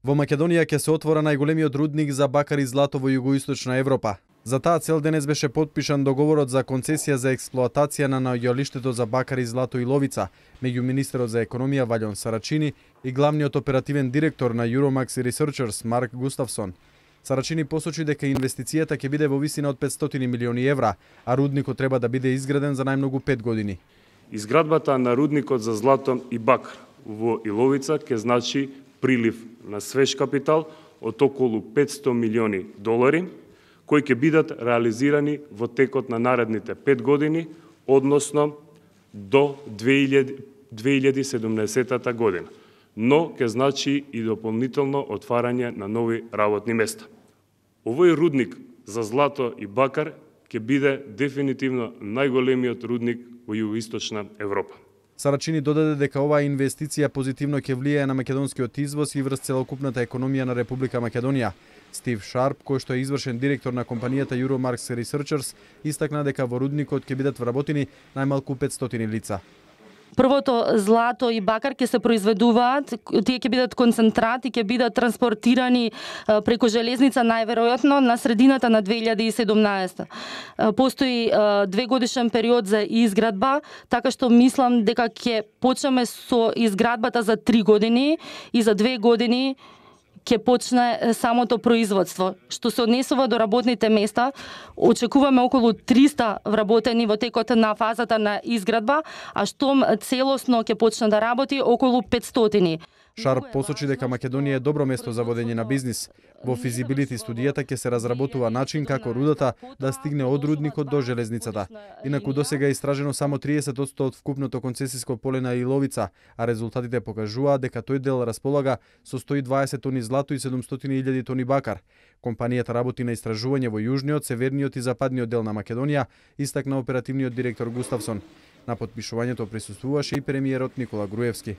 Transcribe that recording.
Во Македонија ќе се отвора најголемиот рудник за бакар и злато во југоисточна Европа. За таа цел денес беше подпишан договорот за концесија за експлоатација на наоѓалиштето за бакар и злато Иловица меѓу министерот за економија Валјон Сарачини и главниот оперативен директор на Euromax Researchers Марк Густавсон. Сарачини посочи дека инвестицијата ќе биде во висина од 500 милиони евра, а рудникот треба да биде изграден за најмногу 5 години. Изградбата на рудникот за злато и бакар во Иловица ќе значи прилив на свеж капитал од околу 500 милиони долари, кои ќе бидат реализирани во текот на наредните 5 години, односно до 2070 година. Но ќе значи и дополнително отварање на нови работни места. Овој рудник за злато и бакар ќе биде дефинитивно најголемиот рудник во југоисточна Европа. Сарачини додаде дека оваа инвестиција позитивно ќе влијае на македонскиот извоз и врз целокупната економија на Република Македонија. Стив Шарп, кој што е извршен директор на компанијата Euromax Researchers, истакна дека во рудникот ќе бидат вработени најмалку 500 лица. Првото злато и бакар ќе се произведуваат, тие ќе бидат концентрат и ќе бидат транспортирани преку железница најверојатно на средината на 2017. Постои 2-годишен период за изградба, така што мислам дека ќе почнеме со изградбата за 3 години и за 2 години ќе почне самото производство. Што се однесува до работните места, очекуваме околу 300 вработени во текот на фазата на изградба, а штом целосно ќе почне да работи околу 500. Шарп посочи дека Македонија е добро место за водење на бизнис. Во физибилити студијата ќе се разработува начин како рудата да стигне од рудникот до железницата. Инаку досега е истражено само 30% од вкупното концесиско поле на Иловица, а резултатите покажуваат дека тој дел располага со 120 тони злато и 700.000 тони бакар. Компанијата работи на истражување во јужниот, северниот и западниот дел на Македонија, истакна оперативниот директор Густавсон. На потпишувањето присуствуваше и премиерот Никола Груевски.